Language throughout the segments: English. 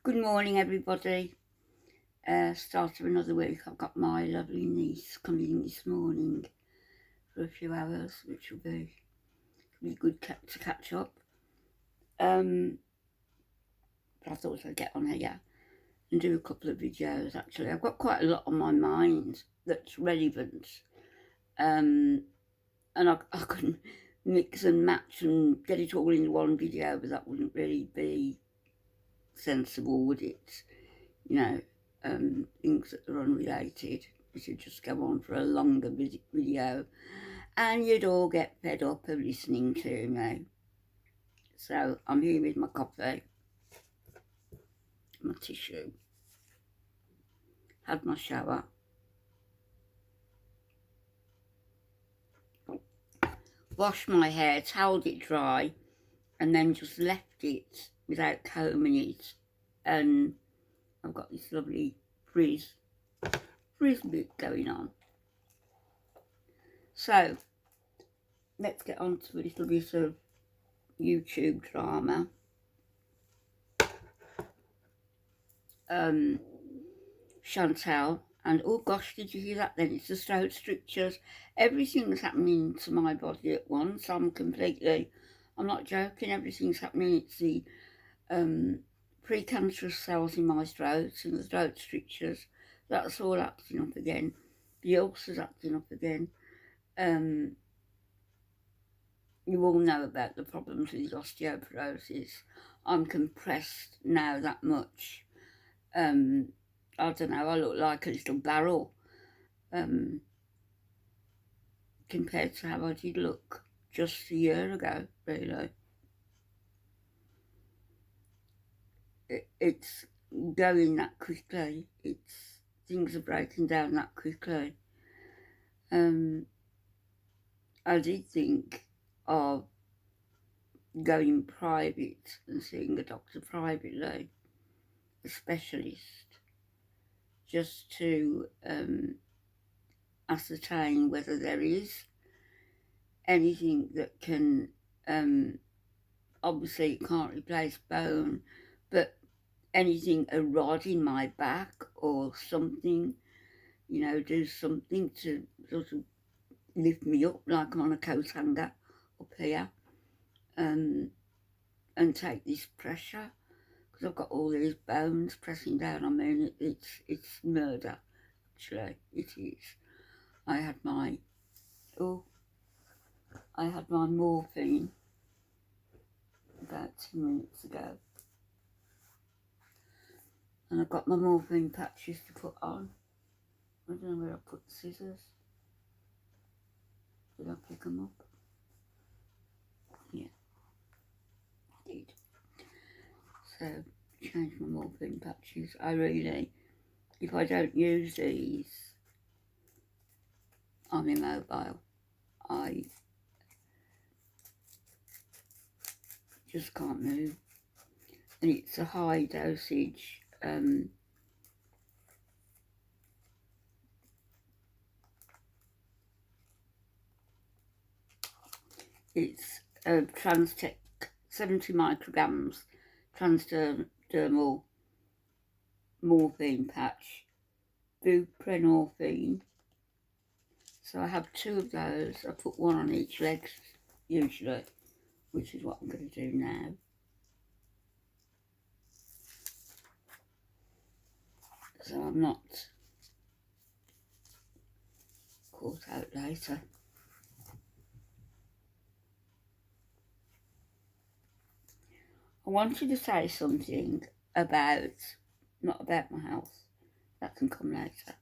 Good morning, everybody. Start of another week. I've got my lovely niece coming in this morning for a few hours, which will be good to catch up. But I thought I'd get on here and do a couple of videos. Actually, I've got quite a lot on my mind that's relevant, and I can mix and match and get it all in one video, but that wouldn't really be sensible, would it? You know, things that are unrelated. We should just go on for a longer video and you'd all get fed up of listening to me. So I'm here with my coffee, my tissue, had my shower, washed my hair, toweled it dry, and then just left it without combing it, and I've got this lovely frizz bit going on. So let's get on to a little bit of YouTube drama. Chantal, and oh gosh, did you hear that then? It's the throat strictures. Everything's happening to my body at once. I'm not joking, everything's happening. It's the precancerous cells in my throat and the throat strictures. That's all acting up again. The ulcer's acting up again. You all know about the problems with osteoporosis. I'm compressed now that much. I don't know, I look like a little barrel compared to how I did look just a year ago, really. It's going that quickly. Things are breaking down that quickly. I did think of going private and seeing a doctor privately, a specialist, just to ascertain whether there is anything that can, obviously it can't replace bone, but anything, a rod in my back or something, do something to sort of lift me up like I'm on a coat hanger up here, and take this pressure, because I've got all these bones pressing down on me, and it's murder, actually, it is. I had my morphine about 2 minutes ago, and I've got my morphine patches to put on. I don't know where I put the scissors. Did I pick them up? Yeah, I did. So, change my morphine patches. I really, if I don't use these, I'm immobile. I just can't move. And it's a high dosage. It's Transtech 70 micrograms transdermal morphine patch, buprenorphine. So I have 2 of those. I put 1 on each leg usually, which is what I'm going to do now. So I'm not caught out later. I wanted to say something about, not about my health, that can come later.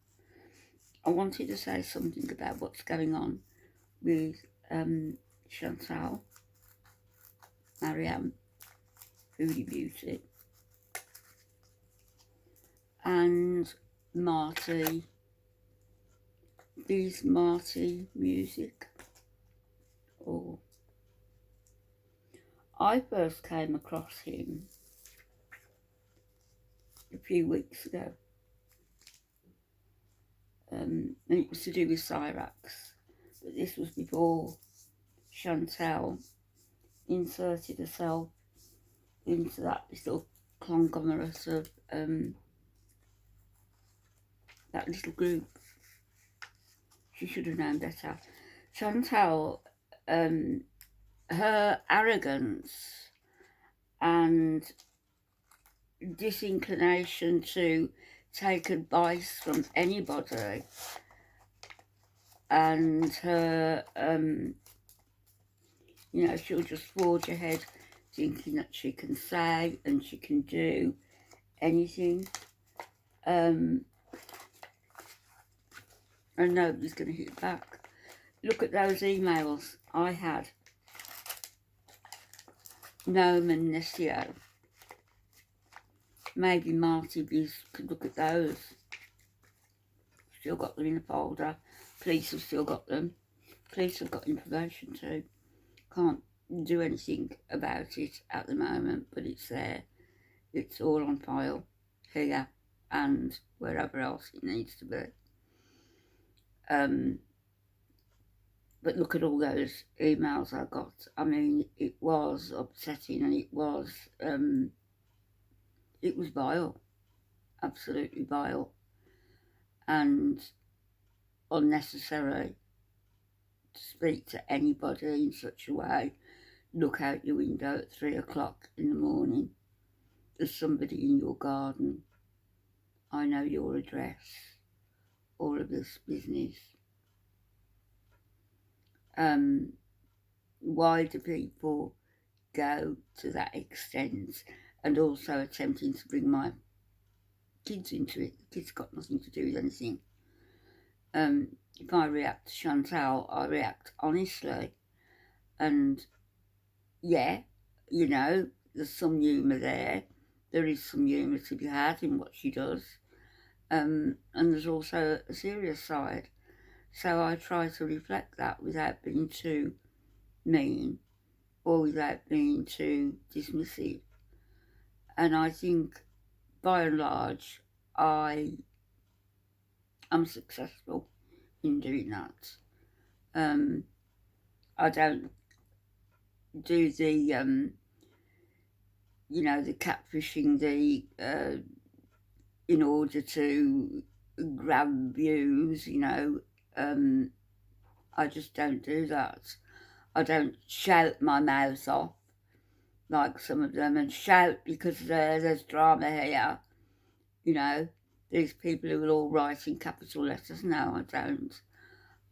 I wanted to say something about what's going on with Chantal, Marianne, Foodie Beauty, and Marty, these Marty music. I first came across him a few weeks ago, and it was to do with Cyrax, but this was before Chantal inserted herself into that little conglomerate of that little group. She should have known better. Chantal, her arrogance and disinclination to take advice from anybody, and her, you know, she'll just forge ahead thinking that she can say and she can do anything, and nobody's going to hit back. Look at those emails I had. Gnome and Nessio. Maybe Marty could look at those. Still got them in the folder. Police have still got them. Police have got information too. Can't do anything about it at the moment, but it's there. It's all on file here and wherever else it needs to be. But look at all those emails I got. I mean, it was upsetting, and it was vile, absolutely vile, and unnecessary to speak to anybody in such a way. Look out your window at 3 o'clock in the morning. There's somebody in your garden. I know your address. All of this business. Why do people go to that extent, and also attempting to bring my kids into it? The kids got nothing to do with anything. If I react to Chantal, I react honestly, and yeah, you know, there's some humour there. There is some humour to be had in what she does, and there's also a serious side. So I try to reflect that without being too mean or without being too dismissive. And I think, by and large, I am successful in doing that. I don't do the, you know, the catfishing, in order to grab views, you know. I just don't do that. I don't shout my mouth off like some of them and shout because there's drama here. You know, these people who will all write in capital letters. No, I don't.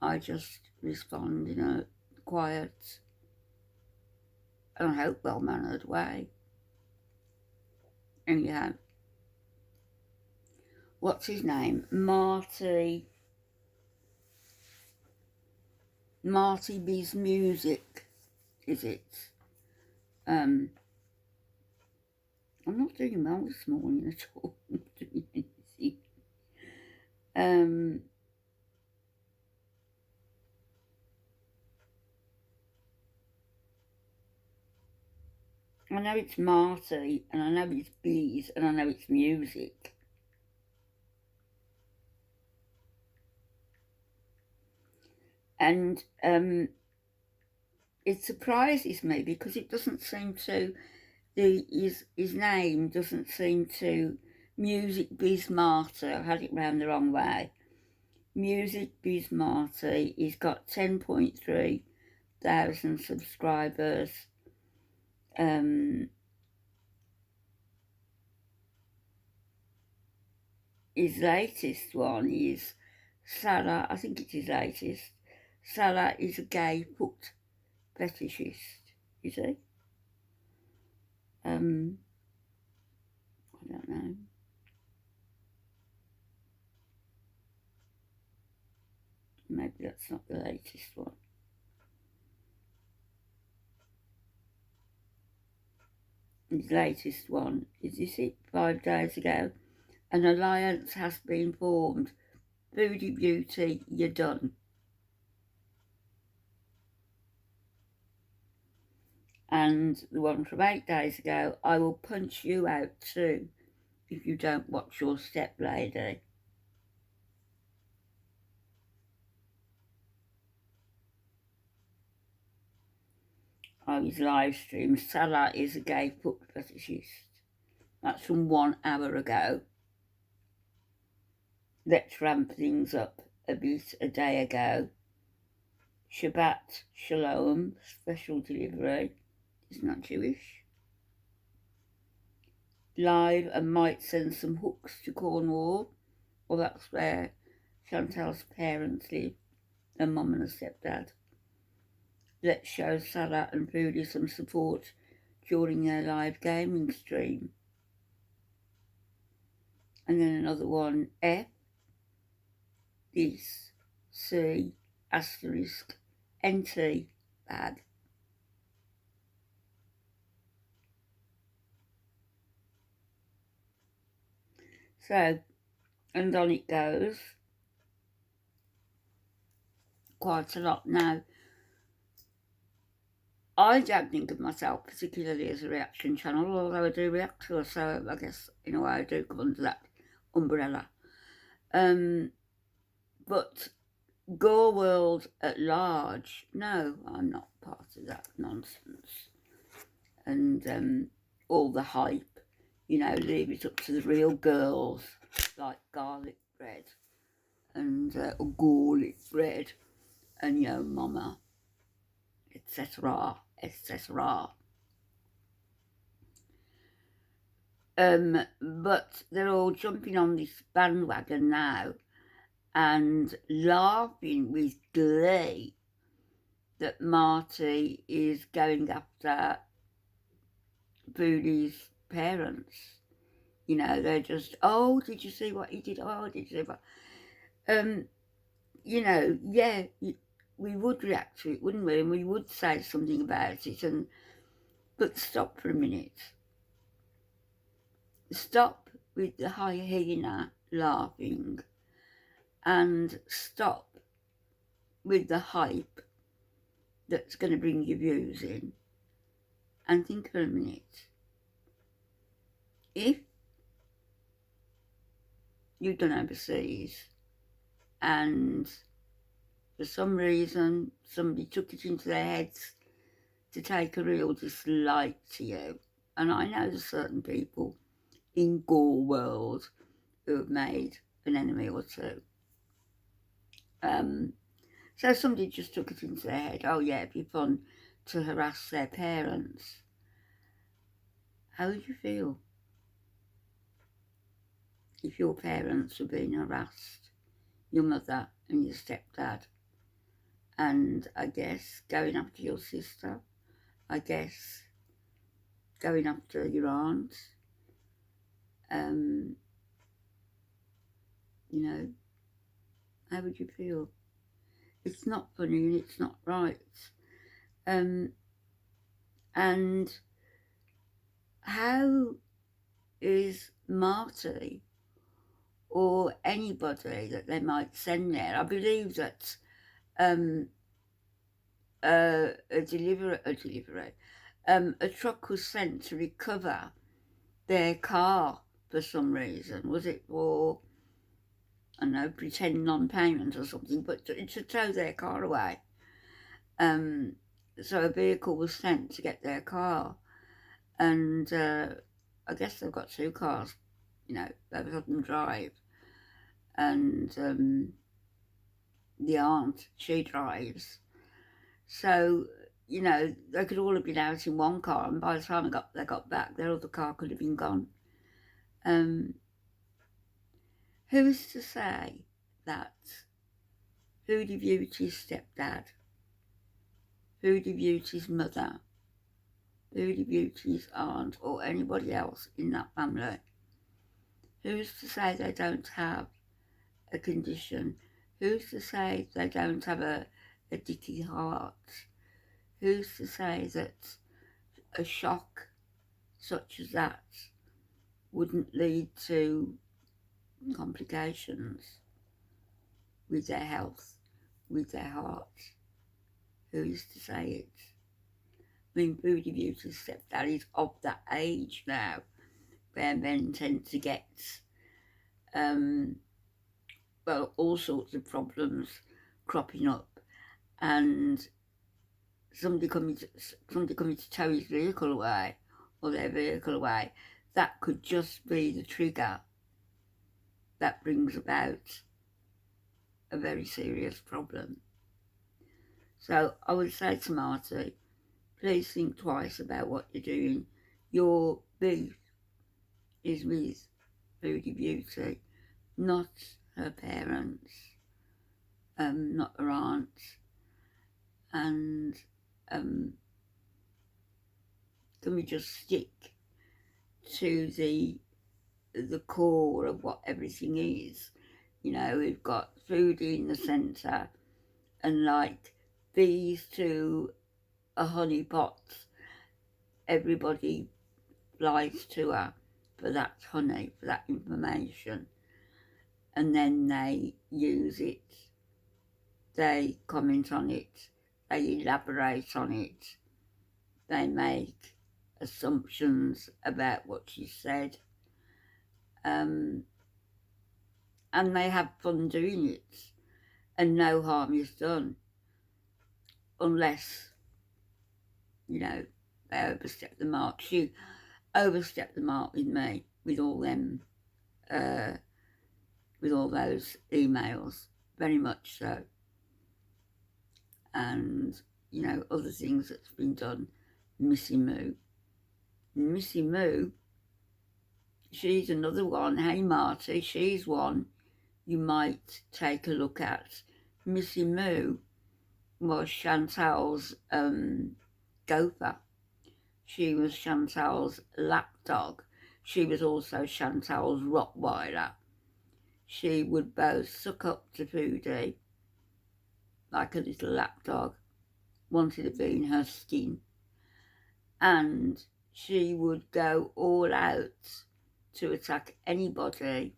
I just respond in a quiet and I hope well-mannered way. Anyhow, what's his name? Marty B's Music, is it? I'm not doing well this morning at all. I'm not doing anything. I know it's Marty, and I know it's Bees, and I know it's Music. And it surprises me because it doesn't seem to, his name doesn't seem to, Music Biz Marty, I had it round the wrong way. Music Biz Marty, he's got 10.3 thousand subscribers. His latest one is Salah, I think it's his latest. Salah is a gay foot fetishist, is he? I don't know. Maybe that's not the latest one. His latest one, is this it? 5 days ago. An alliance has been formed. Foodie Beauty, you're done. And the one from 8 days ago, I will punch you out too if you don't watch your step, lady. I was live streamed. Salah is a gay foot fetishist. That's from 1 hour ago. Let's ramp things up a bit a day ago. Shabbat Shalom, special delivery. It's not Jewish. Live and might send some hooks to Cornwall. Well, that's where Chantal's parents live, her mum and her stepdad. Let's show Sarah and Rudy some support during their live gaming stream. And then another one, F, this, C, asterisk, NT, bag. So, and on it goes. Quite a lot now. I don't think of myself particularly as a reaction channel, although I do react to her, so I guess in a way I do come under that umbrella. But Gore World at large, no, I'm not part of that nonsense. And all the hype, you know, leave it up to the real girls, like garlic bread and garlic bread and Yo Mama, etc., etc. But they're all jumping on this bandwagon now and laughing with glee that Marty is going after Boody's parents. You know, they're just, oh, did you see what he did? Oh, did you see what? You know, yeah, we would react to it, wouldn't we? And we would say something about it. But stop for a minute. Stop with the hyena laughing and stop with the hype that's going to bring your views in. And think for a minute. If you've done overseas and for some reason somebody took it into their heads to take a real dislike to you, and I know there's certain people in Gore World who have made an enemy or two. So somebody just took it into their head, oh yeah, it'd be fun to harass their parents. How would you feel if your parents were being harassed, your mother and your stepdad, and I guess going after your sister, I guess going after your aunt, you know, how would you feel? It's not funny and it's not right. And how is Marty or anybody that they might send there? I believe that a truck was sent to recover their car for some reason. Was it for, I don't know, pretend non-payment or something, but to tow their car away. So a vehicle was sent to get their car, and I guess they've got 2 cars, you know, both of them drive, and the aunt, she drives. So, you know, they could all have been out in one car, and by the time they got back, their other car could have been gone. Who's to say that Foodie Beauty's stepdad, Foodie Beauty's mother, Foodie Beauty's aunt, or anybody else in that family, who's to say they don't have a condition? Who's to say they don't have a dicky heart? Who's to say that a shock such as that wouldn't lead to complications with their health, with their heart? Who is to say it? I mean, Foodie Beauty's stepdad is of that age now where men tend to get, well, all sorts of problems cropping up, and somebody coming to tow his vehicle away, or their vehicle away, that could just be the trigger that brings about a very serious problem. So I would say to Marty, please think twice about what you're doing. Your beef is with Foodie Beauty, not her parents, not her aunts. And can we just stick to the core of what everything is? You know, we've got Foodie in the centre, and like bees to a honey pot, everybody flies to her for that honey, for that information, and then they use it, they comment on it, they elaborate on it, they make assumptions about what she said, and they have fun doing it, and no harm is done, unless, you know, they overstep the mark. She overstepped the mark with me, with all them, with all those emails, very much so. And, you know, other things that's been done. Missy Moo. Missy Moo, she's another one. Hey Marty, she's one you might take a look at. Missy Moo was Chantal's gopher. She was Chantal's lapdog. She was also Chantal's Rottweiler. She would both suck up to Foodie like a little lapdog, wanted to be in her skin, and she would go all out to attack anybody,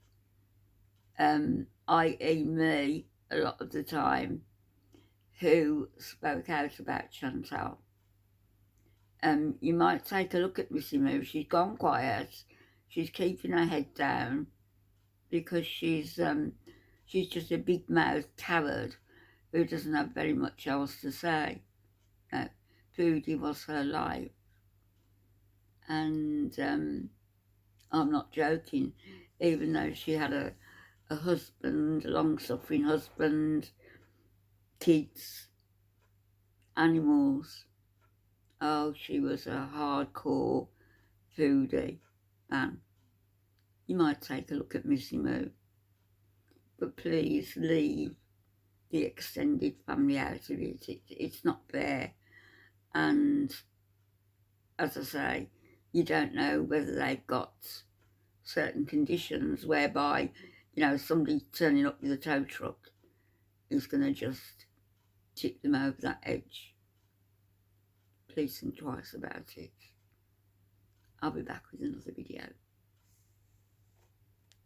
i.e. me, a lot of the time, who spoke out about Chantal. You might take a look at Missy Moo. She's gone quiet. She's keeping her head down because she's just a big-mouthed coward who doesn't have very much else to say. Foodie was her life. And I'm not joking, even though she had a husband, a long-suffering husband, kids, animals. Oh, she was a hardcore Foodie fan. You might take a look at Missy Moo, but please leave the extended family out of it. It's not fair. And as I say, you don't know whether they've got certain conditions whereby, you know, somebody turning up with a tow truck is going to just tip them over that edge. Please think twice about it. I'll be back with another video.